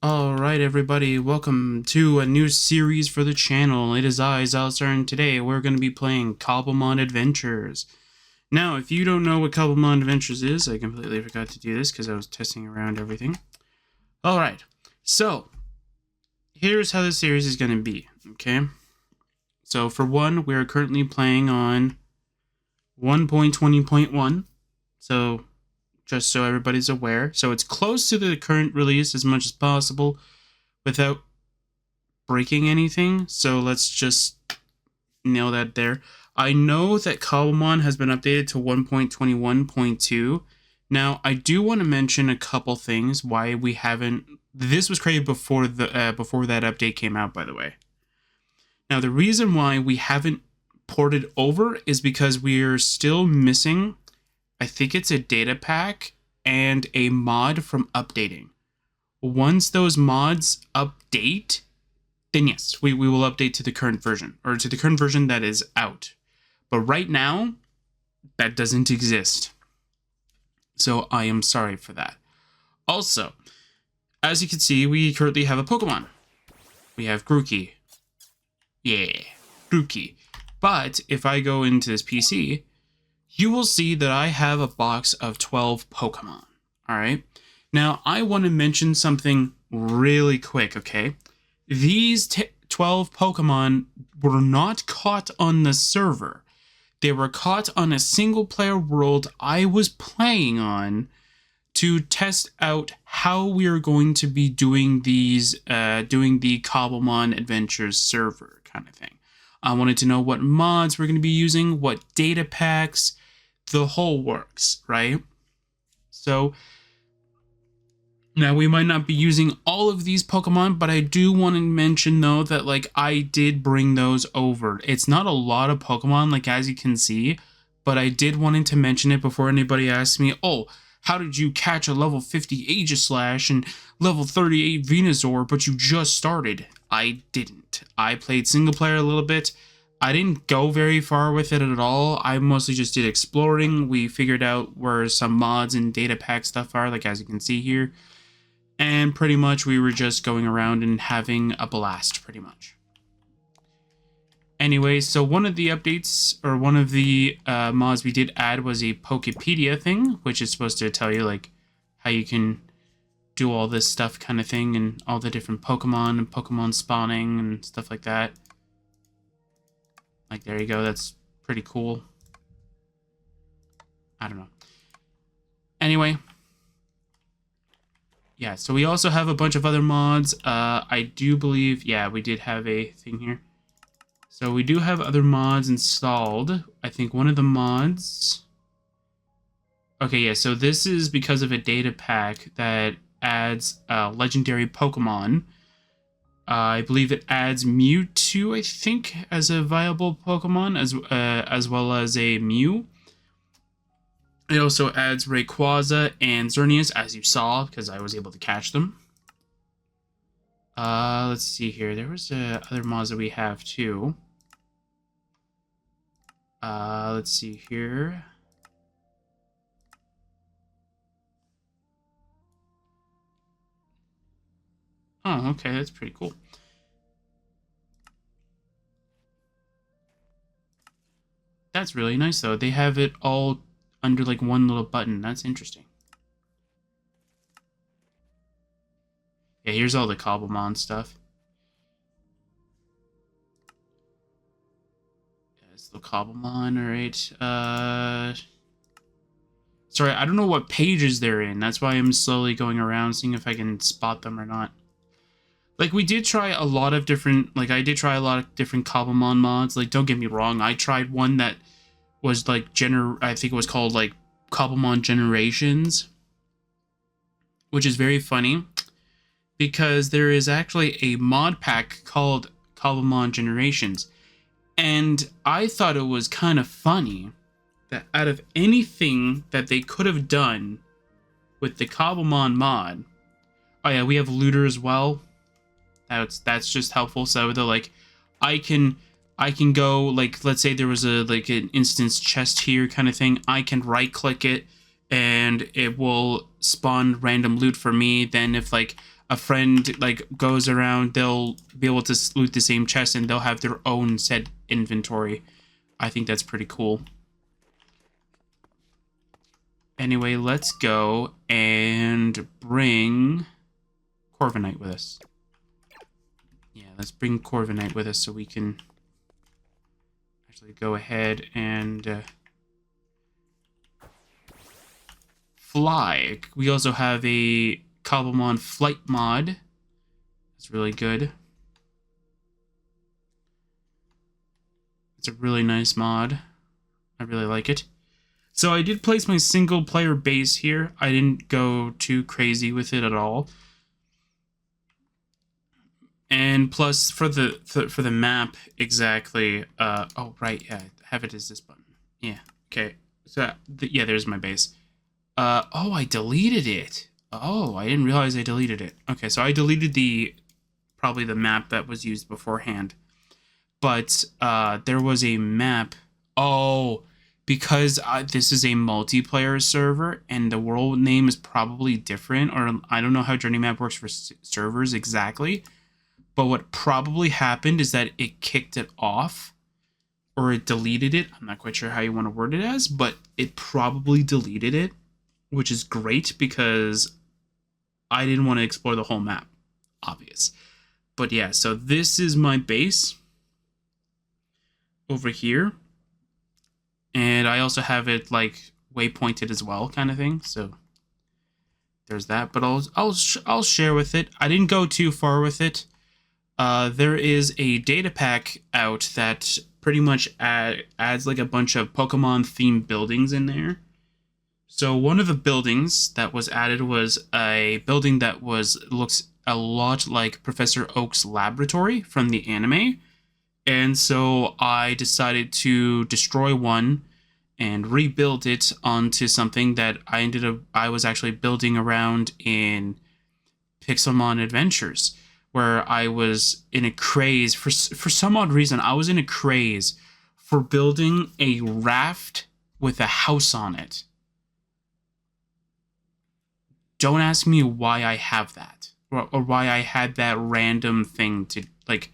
Alright everybody, welcome to a new series for the channel. It is I, Xilestar, and today we're going to be playing Cobblemon Adventures. Now, if you don't know what Cobblemon Adventures is, I completely forgot to do this because I was testing around everything. Alright, so, here's how the series is going to be, okay? So, for one, we're currently playing on 1.20.1, so just so everybody's aware. So it's close to the current release as much as possible without breaking anything. So let's just nail that there. I know that Cobblemon has been updated to 1.21.2. Now, I do want to mention a couple things why we haven't... This was created before before that update came out, by the way. Now, the reason why we haven't ported over is because we're still missing... I think it's a data pack and a mod from updating. Once those mods update, then yes, we will update to the current version, or to the current version that is out. But right now, that doesn't exist. So I am sorry for that. Also, as you can see, we currently have a Pokemon. We have Grookey. Yeah, Grookey. But if I go into this PC, you will see that I have a box of 12 Pokemon, alright? Now, I want to mention something really quick, okay? These 12 Pokemon were not caught on the server. They were caught on a single-player world I was playing on to test out how we are going to be doing these, doing the Cobblemon Adventures server kind of thing. I wanted to know what mods we're going to be using, what data packs, the whole works, right? So now we might not be using all of these Pokemon, but I do want to mention though that like I did bring those over. It's not a lot of Pokemon, like as you can see, but I did wanted to mention it before anybody asks me, oh, how did you catch a level 50 Aegislash and level 38 Venusaur, but you just started? I didn't. I played single player a little bit. I didn't go very far with it at all. I mostly just did exploring. We figured out where some mods and data pack stuff are, like as you can see here. And pretty much we were just going around and having a blast, pretty much. Anyway, so one of the updates, or one of the mods we did add was a Pokepedia thing, which is supposed to tell you like how you can do all this stuff kind of thing, and all the different Pokemon and Pokemon spawning and stuff like that. Like, there you go. That's pretty cool. I don't know. Anyway. Yeah, so we also have a bunch of other mods. I do believe... Yeah, we did have a thing here. So we do have other mods installed. I think one of the mods... Okay, yeah, so this is because of a data pack that adds legendary Pokemon. I believe it adds Mewtwo, I think, as a viable Pokemon, as well as a Mew. It also adds Rayquaza and Xerneas, as you saw, because I was able to catch them. Let's see here. There was other mods that we have, too. Let's see here. Oh, okay, that's pretty cool. That's really nice, though. They have it all under, like, one little button. That's interesting. Yeah, here's all the Cobblemon stuff. There's the Cobblemon, alright. Sorry, I don't know what pages they're in. That's why I'm slowly going around, seeing if I can spot them or not. Like, we did try a lot of different... Like, I did try a lot of different Cobblemon mods. Like, don't get me wrong. I tried one that was, like, I think it was called, like, Cobblemon Generations. Which is very funny. Because there is actually a mod pack called Cobblemon Generations. And I thought it was kind of funny that out of anything that they could have done with the Cobblemon mod... Oh, yeah, we have Looter as well. That's just helpful. So they're like, I can go, like, let's say there was a like an instance chest here kind of thing. I can right click it, and it will spawn random loot for me. Then if like a friend like goes around, they'll be able to loot the same chest and they'll have their own set inventory. I think that's pretty cool. Anyway, let's go and bring Corviknight with us. Yeah, let's bring Corviknight with us so we can actually go ahead and fly. We also have a Cobblemon flight mod. It's really good. It's a really nice mod. I really like it. So I did place my single player base here. I didn't go too crazy with it at all. And plus for the map exactly, oh right, yeah, have it as this button. Yeah, okay. So yeah, there's my base. Oh, I deleted it. Oh, I didn't realize I deleted it. Okay, so I deleted probably the map that was used beforehand. But there was a map. Oh, because this is a multiplayer server and the world name is probably different, or I don't know how Journey Map works for servers exactly. But what probably happened is that it kicked it off or it deleted it. I'm not quite sure how you want to word it as, but it probably deleted it, which is great because I didn't want to explore the whole map, obvious. But yeah, so this is my base over here. And I also have it like waypointed as well, kind of thing. So there's that, but I'll share with it. I didn't go too far with it. There is a data pack out that pretty much adds like a bunch of Pokemon themed buildings in there. So one of the buildings that was added was a building that looks a lot like Professor Oak's laboratory from the anime. And so I decided to destroy one and rebuild it onto something that I was actually building around in Pixelmon Adventures, where I was in a craze for some odd reason. I was in a craze for building a raft with a house on it. Don't ask me why I have that, or why I had that random thing to like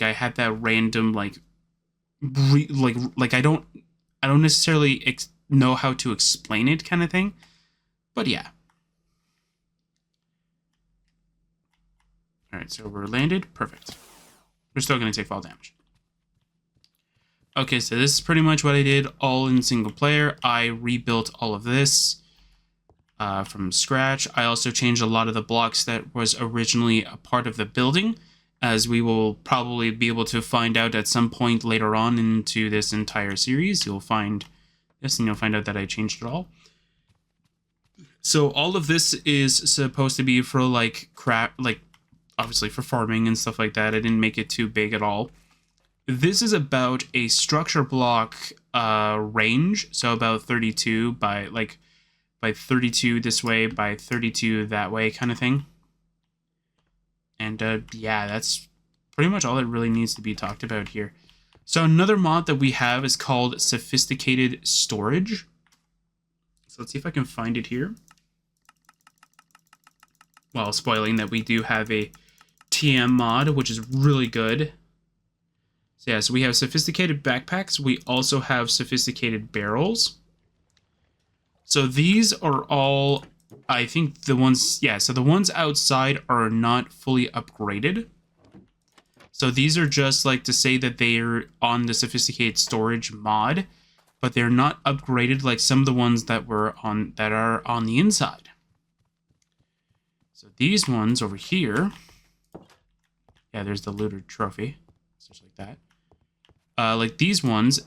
I had that random like I don't necessarily know how to explain it, kind of thing, but yeah. All right, so we're landed. Perfect. We're still going to take fall damage. Okay, so this is pretty much what I did all in single player. I rebuilt all of this from scratch. I also changed a lot of the blocks that was originally a part of the building, as we will probably be able to find out at some point later on into this entire series. You'll find this and you'll find out that I changed it all. So all of this is supposed to be for like obviously for farming and stuff like that. I didn't make it too big at all. This is about a structure block range, so about 32 by 32 this way by 32 that way, kind of thing. And yeah, that's pretty much all that really needs to be talked about here. So another mod that we have is called Sophisticated Storage. So let's see if I can find it here. Well, spoiling that we do have a TM mod, which is really good. So yeah, so we have sophisticated backpacks. We also have sophisticated barrels. So these are all, I think the ones, yeah, so the ones outside are not fully upgraded. So these are just like to say that they're on the sophisticated storage mod, but they're not upgraded like some of the ones that are on the inside. So these ones over here, yeah, there's the looted trophy, just like that. Like these ones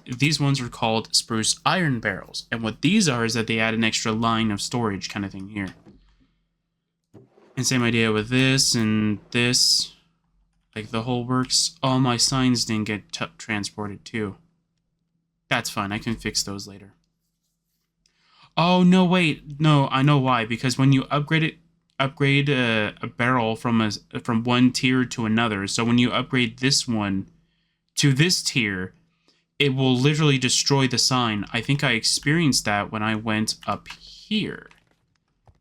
are called spruce iron barrels. And what these are is that they add an extra line of storage kind of thing here. And same idea with this and this. Like the whole works. All my signs didn't get transported too. That's fine. I can fix those later. Oh, no, wait. No, I know why. Because when you upgrade a barrel from one tier to another. So when you upgrade this one to this tier, it will literally destroy the sign. I think I experienced that when I went up here,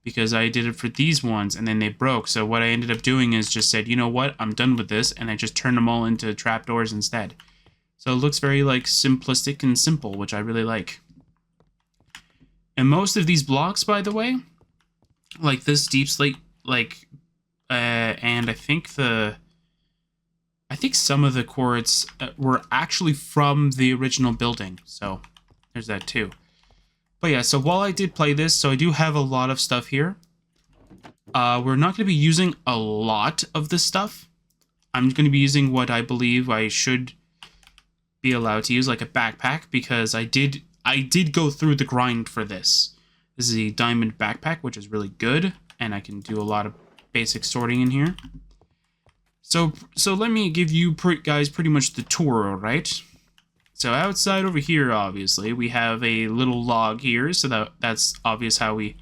because I did it for these ones and then they broke. So what I ended up doing is just said, you know what, I'm done with this, and I just turned them all into trapdoors instead. So it looks very like simplistic and simple, which I really like. And most of these blocks, by the way, like this deep slate, like, and I think some of the quartz were actually from the original building. So there's that too. But yeah, so while I did play this, so I do have a lot of stuff here. We're not going to be using a lot of this stuff. I'm going to be using what I believe I should be allowed to use, like a backpack, because I did go through the grind for this. This is a diamond backpack, which is really good, and I can do a lot of basic sorting in here. So let me give you guys pretty much the tour, alright? So outside over here, obviously, we have a little log here, so that's obvious how we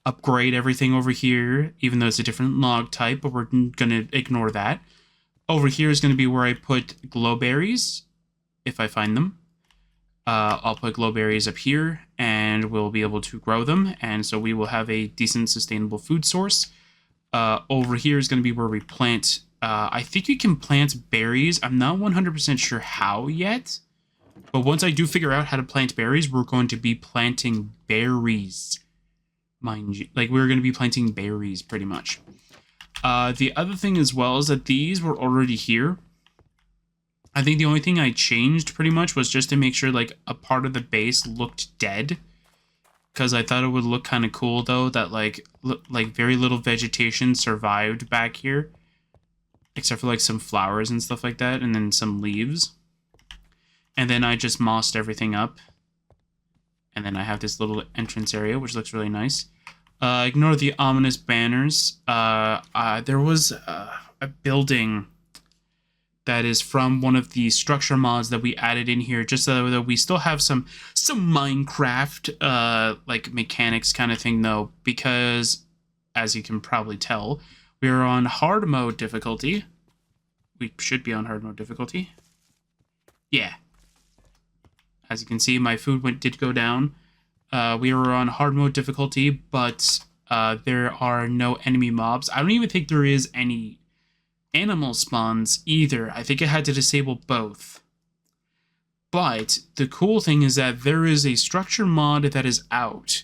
upgrade everything over here, even though it's a different log type, but we're going to ignore that. Over here is going to be where I put glowberries, if I find them. I'll put glowberries up here, and we'll be able to grow them, and so we will have a decent sustainable food source. Over here is going to be where we plant. I think you can plant berries. I'm not 100% sure how yet, but once I do figure out how to plant berries, we're going to be planting berries. Mind you, like, we're going to be planting berries pretty much. The other thing as well is that these were already here. I think the only thing I changed pretty much was just to make sure like a part of the base looked dead, because I thought it would look kind of cool though that like very little vegetation survived back here, except for like some flowers and stuff like that, and then some leaves. And then I just mossed everything up, and then I have this little entrance area which looks really nice. Ignore the ominous banners. There was a building that is from one of the structure mods that we added in here, just so that we still have some Minecraft like mechanics kind of thing though, because as you can probably tell, we're on hard mode difficulty. We should be on hard mode difficulty. Yeah. As you can see, my food did go down. We were on hard mode difficulty, but there are no enemy mobs. I don't even think there is any animal spawns either. I think I had to disable both. But the cool thing is that there is a structure mod that is out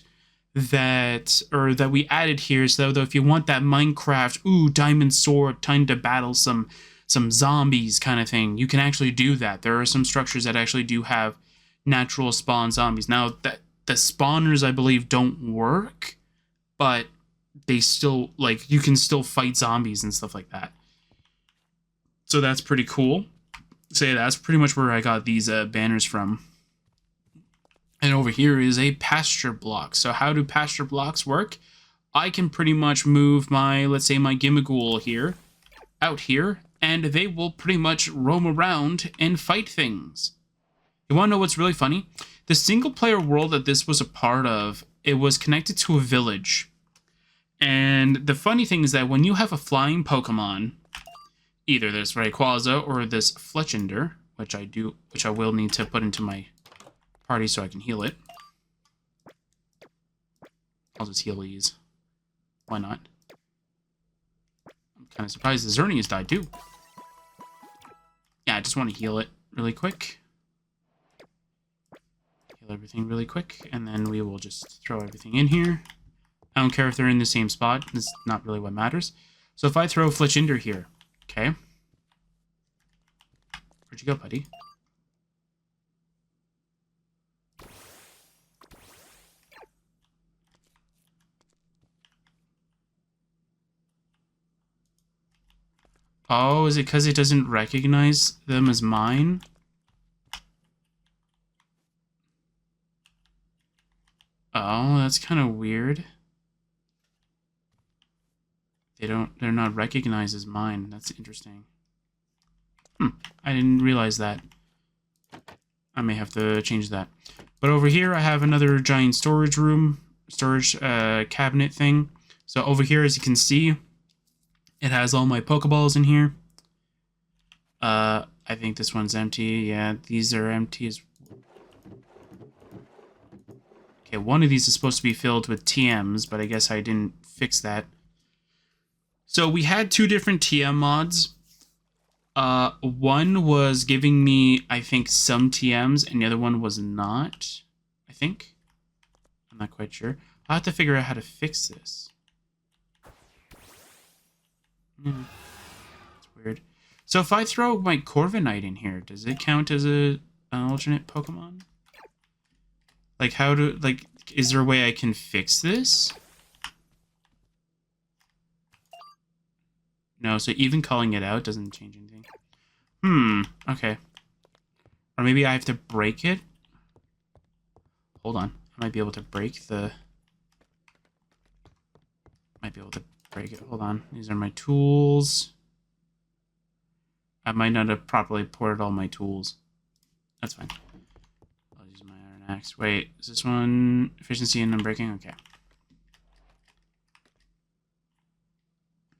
that we added here, so that if you want that Minecraft diamond sword time to battle some zombies kind of thing, you can actually do that. There are some structures that actually do have natural spawn zombies. Now that the spawners I believe don't work, but they still, like, you can still fight zombies and stuff like that. So that's pretty cool. So yeah, that's pretty much where I got these banners from. And over here is a pasture block. So how do pasture blocks work? I can pretty much move my, let's say my Gimmighoul here, out here, and they will pretty much roam around and fight things. You want to know what's really funny? The single player world that this was a part of, it was connected to a village. And the funny thing is that when you have a flying Pokemon, either this Rayquaza or this Fletchinder, which I will need to put into my party so I can heal it. I'll just heal these. Why not? I'm kind of surprised the Xerneas died too. Yeah, I just want to heal it really quick. Heal everything really quick, and then we will just throw everything in here. I don't care if they're in the same spot. That's not really what matters. So if I throw Fletchinder here, okay. Where'd you go, buddy? Oh, is it because it doesn't recognize them as mine? Oh, that's kind of weird. They're not recognized as mine. That's interesting. I didn't realize that. I may have to change that. But over here I have another giant storage cabinet thing. So over here, as you can see, it has all my Pokeballs in here. I think this one's empty. Yeah, these are empty as Okay, one of these is supposed to be filled with TMs, but I guess I didn't fix that. So we had two different TM mods. One was giving me, I think, some TMs, and the other one was not, I think. I'm not quite sure. I'll have to figure out how to fix this. It's weird. So if I throw my Corviknight in here, does it count as an alternate Pokemon? Like, is there a way I can fix this? No, so even calling it out doesn't change anything. Okay. Or maybe I have to break it? Hold on. I might be able to break the... Might be able to break it. Hold on. These are my tools. I might not have properly ported all my tools. That's fine. I'll use my iron axe. Wait, is this one efficiency and unbreaking? Okay.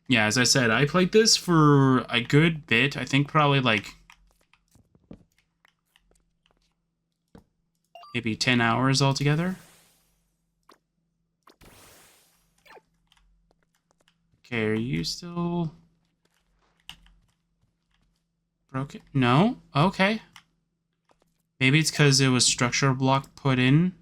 Yeah, as I said, I played this for a good bit. I think probably like maybe 10 hours altogether. Okay, are you still broken? No? Okay. Maybe it's because it was structure block put in.